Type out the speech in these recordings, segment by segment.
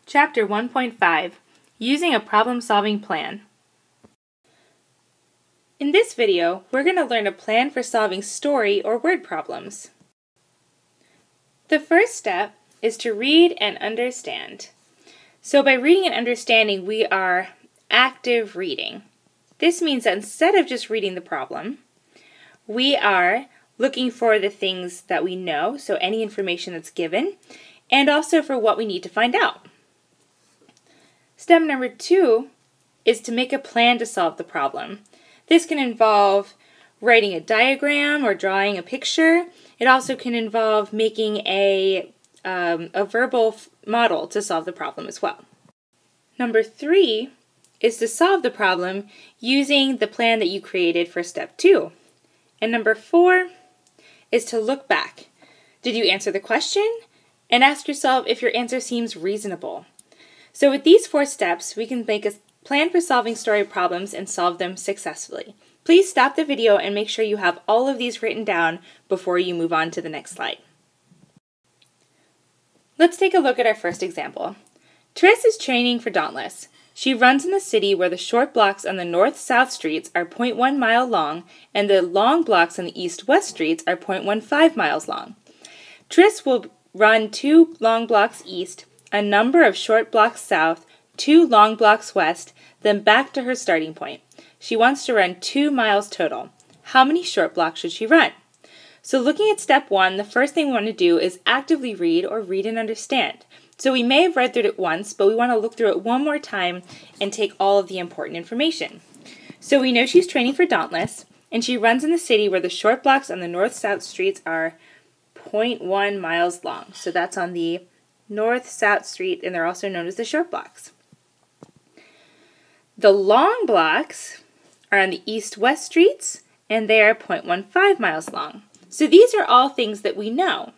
Chapter 1.5, Using a Problem-Solving Plan. In this video, we're going to learn a plan for solving story or word problems. The first step is to read and understand. So by reading and understanding, we are active reading. This means that instead of just reading the problem, we are looking for the things that we know, so any information that's given, and also for what we need to find out. Step number 2 is to make a plan to solve the problem. This can involve writing a diagram or drawing a picture. It also can involve making a verbal model to solve the problem as well. Number 3 is to solve the problem using the plan that you created for step 2. And number 4 is to look back. Did you answer the question? And ask yourself if your answer seems reasonable. So with these 4 steps, we can make a plan for solving story problems and solve them successfully. Please stop the video and make sure you have all of these written down before you move on to the next slide. Let's take a look at our first example. Tris is training for Dauntless. She runs in the city where the short blocks on the north-south streets are 0.1 mile long and the long blocks on the east-west streets are 0.15 miles long. Tris will run 2 long blocks east, a number of short blocks south, 2 long blocks west, then back to her starting point. She wants to run 2 miles total. How many short blocks should she run? So looking at step 1, the first thing we want to do is actively read or read and understand. So we may have read through it once, but we want to look through it one more time and take all of the important information. So we know she's training for Dauntless, and she runs in the city where the short blocks on the north-south streets are 0.1 miles long. So that's on the north-south street, and they're also known as the short blocks. The long blocks are on the east-west streets, and they are 0.15 miles long. So these are all things that we know.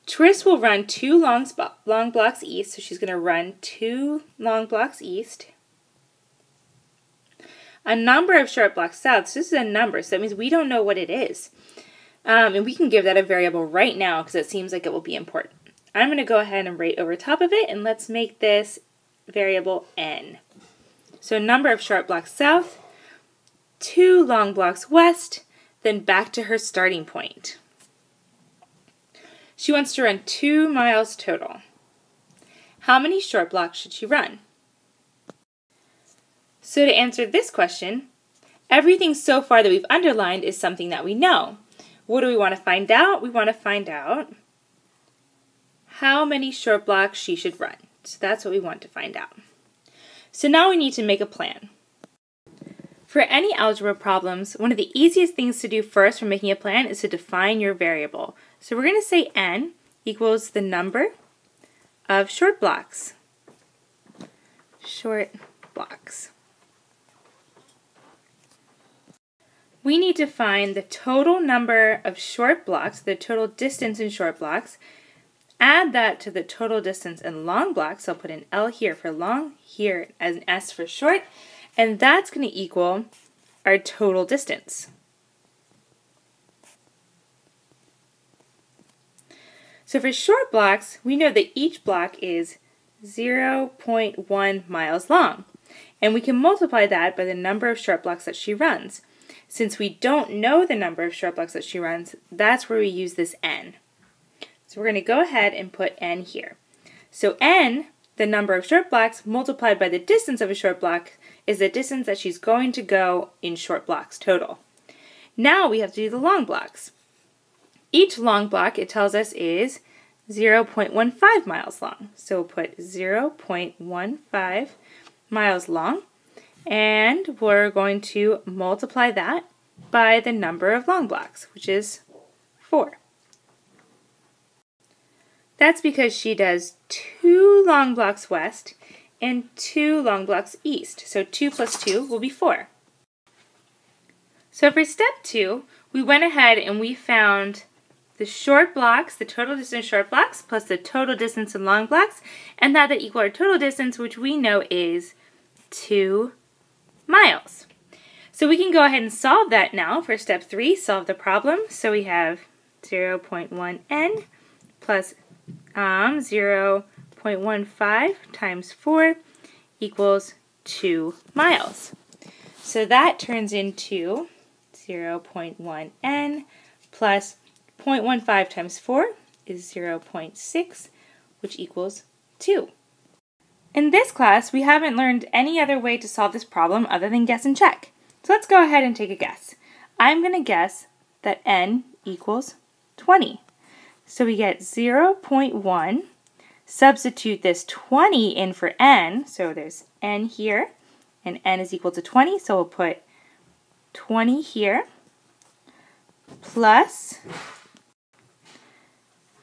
Tris will run 2 long blocks east, so she's going to run 2 long blocks east. A number of short blocks south, so this is a number, so that means we don't know what it is. And we can give that a variable right now because it seems like it will be important. I'm going to go ahead and write over top of it, and let's make this variable n. So number of short blocks south, 2 long blocks west, then back to her starting point. She wants to run 2 miles total. How many short blocks should she run? So to answer this question, everything so far that we've underlined is something that we know. What do we want to find out? We want to find out how many short blocks she should run. So that's what we want to find out. So now we need to make a plan. For any algebra problems, one of the easiest things to do first for making a plan is to define your variable. So we're going to say n equals the number of short blocks. Short blocks. We need to find the total number of short blocks, the total distance in short blocks, add that to the total distance in long blocks. So I'll put an L here for long, here as an S for short, and that's going to equal our total distance. So for short blocks, we know that each block is 0.1 miles long, and we can multiply that by the number of short blocks that she runs. Since we don't know the number of short blocks that she runs, that's where we use this n. So we're going to go ahead and put n here. So n, the number of short blocks, multiplied by the distance of a short block, is the distance that she's going to go in short blocks total. Now we have to do the long blocks. Each long block, it tells us, is 0.15 miles long. So we'll put 0.15 miles long, and we're going to multiply that by the number of long blocks, which is 4. That's because she does 2 long blocks west and 2 long blocks east. So 2 plus 2 will be 4. So for step 2, we went ahead and we found the short blocks, the total distance short blocks, plus the total distance in long blocks, and that equal our total distance, which we know is 2 miles. So we can go ahead and solve that now for step 3, solve the problem. So we have 0.1n plus 0.15 0.15 times 4 equals 2 miles. So that turns into 0.1n plus 0.15 times 4 is 0.6, which equals 2. In this class, we haven't learned any other way to solve this problem other than guess and check. So let's go ahead and take a guess. I'm going to guess that n equals 20. So we get 0.1, substitute this 20 in for n, so there's n here, and n is equal to 20, so we'll put 20 here, plus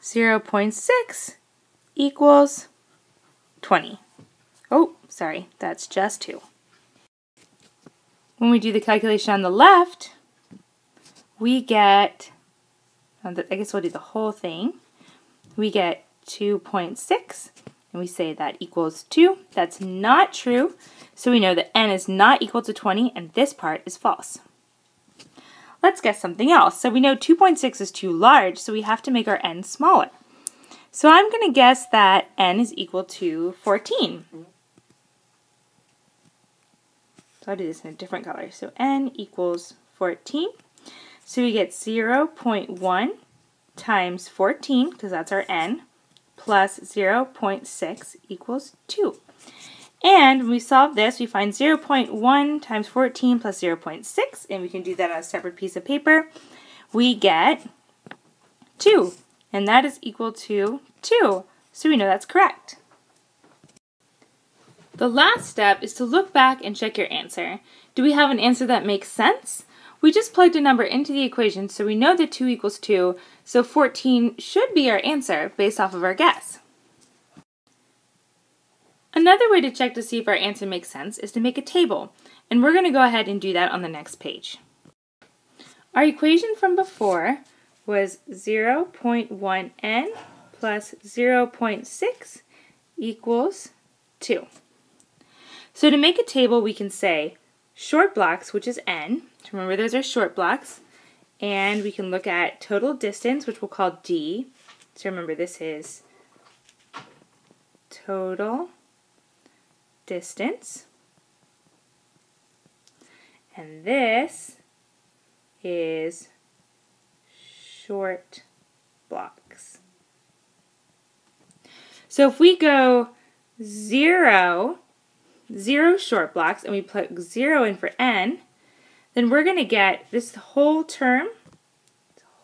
0.6 equals 20. Oh, sorry, that's just 2. When we do the calculation on the left, we get, I guess we'll do the whole thing. We get 2.6, and we say that equals 2. That's not true, so we know that n is not equal to 20, and this part is false. Let's guess something else. So we know 2.6 is too large, so we have to make our n smaller. So I'm going to guess that n is equal to 14. So I'll do this in a different color. So n equals 14. So we get 0.1 times 14, because that's our n, plus 0.6 equals 2. And when we solve this, we find 0.1 times 14 plus 0.6, and we can do that on a separate piece of paper. We get 2, and that is equal to 2. So we know that's correct. The last step is to look back and check your answer. Do we have an answer that makes sense? We just plugged a number into the equation, so we know that 2 equals 2, so 14 should be our answer based off of our guess. Another way to check to see if our answer makes sense is to make a table, and we're going to go ahead and do that on the next page. Our equation from before was 0.1n plus 0.6 equals 2. So to make a table, we can say short blocks, which is n. Remember, those are short blocks. And we can look at total distance, which we'll call d. So remember, this is total distance. And this is short blocks. So if we go 0 short blocks, and we put 0 in for n, then we're going to get this whole term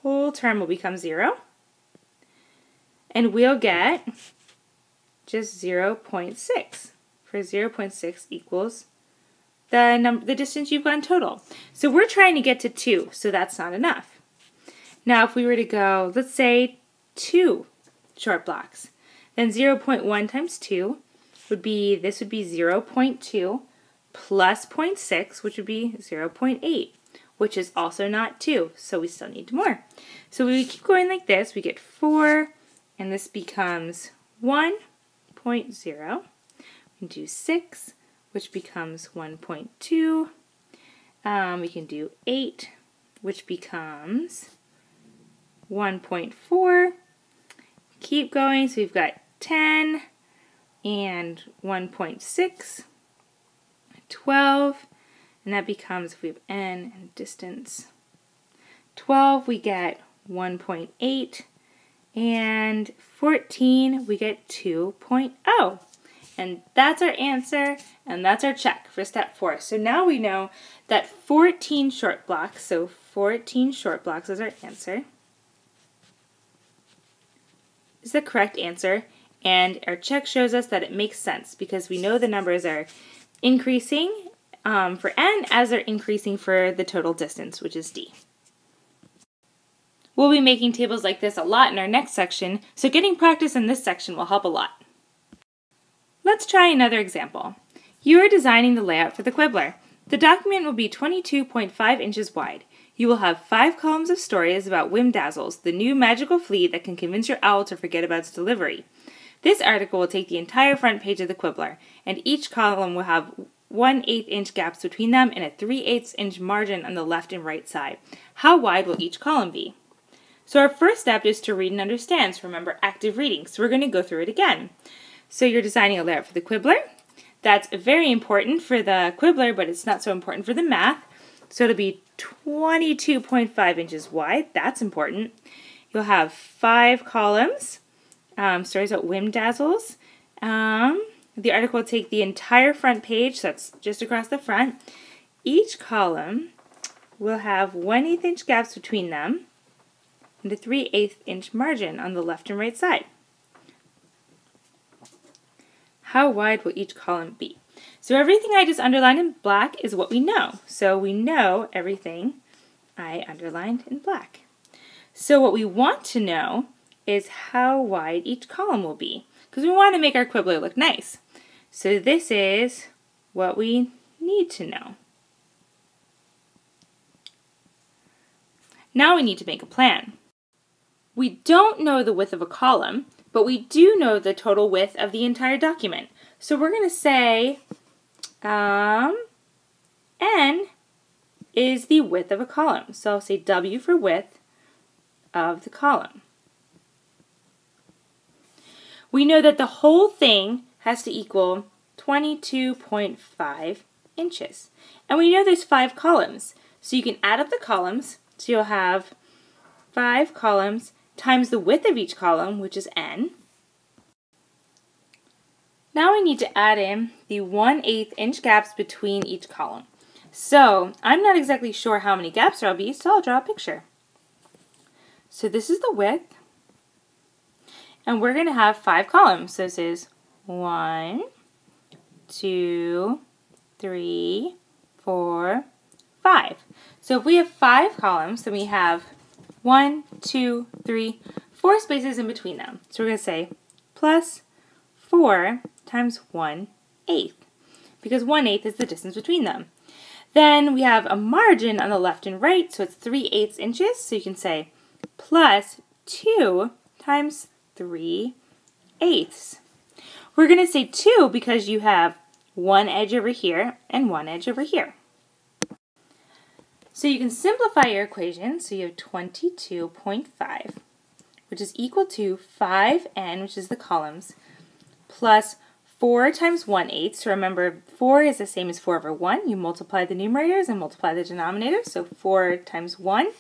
will become 0, and we'll get just 0.6, for 0.6 equals the distance you've gone total. So we're trying to get to 2, so that's not enough. Now if we were to go, let's say 2 short blocks, then 0.1 times 2 would be, this would be 0.2 plus 0.6, which would be 0.8, which is also not 2, so we still need more. So we keep going like this, we get 4, and this becomes 1.0. We can do 6, which becomes 1.2. We can do 8, which becomes 1.4. Keep going, so we've got 10 and 1.6, 12, and that becomes, if we have n and distance 12, we get 1.8, and 14, we get 2.0. And that's our answer, and that's our check for step 4. So now we know that 14 short blocks, so 14 short blocks is our answer, is the correct answer, and our check shows us that it makes sense because we know the numbers are increasing for n as they're increasing for the total distance, which is d. We'll be making tables like this a lot in our next section, so getting practice in this section will help a lot. Let's try another example. You are designing the layout for the Quibbler. The document will be 22.5 inches wide. You will have 5 columns of stories about Whimdazzles, the new magical flea that can convince your owl to forget about its delivery. This article will take the entire front page of the Quibbler, and each column will have 1/8 inch gaps between them and a 3/8 inch margin on the left and right side. How wide will each column be? So our first step is to read and understand. So remember, active reading. So we're going to go through it again. So you're designing a layout for the quibbler. That's very important for the quibbler, but it's not so important for the math. So it'll be 22.5 inches wide. That's important. You'll have 5 columns. Stories about whim dazzles. The article will take the entire front page, so that's just across the front. Each column will have 1/8 inch gaps between them and a 3/8 inch margin on the left and right side. How wide will each column be? So everything I just underlined in black is what we know. So we know everything I underlined in black. So what we want to know is how wide each column will be, because we want to make our quibbler look nice. So this is what we need to know. Now we need to make a plan. We don't know the width of a column, but we do know the total width of the entire document. So we're going to say N is the width of a column. So I'll say W for width of the column. We know that the whole thing has to equal 22.5 inches. And we know there's 5 columns. So you can add up the columns. So you'll have 5 columns times the width of each column, which is N. Now we need to add in the 1/8 inch gaps between each column. So I'm not exactly sure how many gaps there will be, so I'll draw a picture. So this is the width. And we're going to have 5 columns. So this is 1, 2, 3, 4, 5. So if we have 5 columns, then we have 1, 2, 3, 4 spaces in between them. So we're going to say plus 4 times 1/8, because 1/8 is the distance between them. Then we have a margin on the left and right, so it's 3/8 inches. So you can say plus 2 times 3/8. We're going to say 2 because you have one edge over here and one edge over here. So you can simplify your equation. So you have 22.5, which is equal to 5n, which is the columns, plus 4 times 1/8. So remember, 4 is the same as 4 over 1. You multiply the numerators and multiply the denominators. So 4 times 1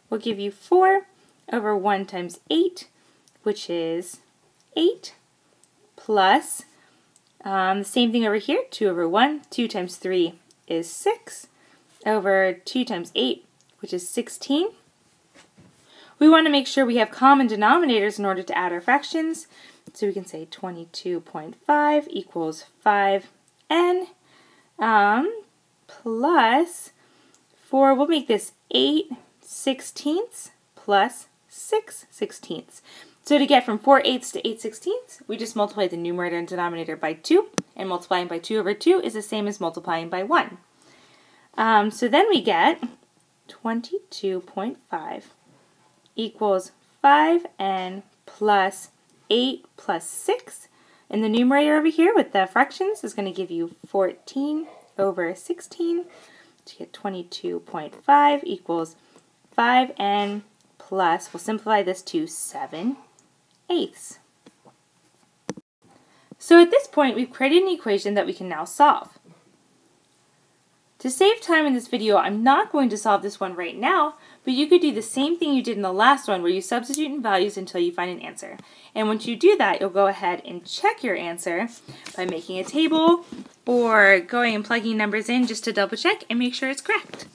will give you 4 over 1 times 8, which is 8, plus the same thing over here, 2 over 1. 2 times 3 is 6, over 2 times 8, which is 16. We want to make sure we have common denominators in order to add our fractions. So we can say 22.5 equals 5n plus 4, we'll make this 8/16 plus 6/16. So to get from 4/8 to 8/16, we just multiply the numerator and denominator by 2, and multiplying by 2 over 2 is the same as multiplying by 1. So then we get 22.5 equals 5n plus 8 plus 6. And the numerator over here with the fractions is going to give you 14 over 16. To get 22.5 equals 5n plus, we'll simplify this to 7/8. So at this point, we've created an equation that we can now solve. To save time in this video, I'm not going to solve this one right now, but you could do the same thing you did in the last one where you substitute in values until you find an answer. And once you do that, you'll go ahead and check your answer by making a table or going and plugging numbers in just to double check and make sure it's correct.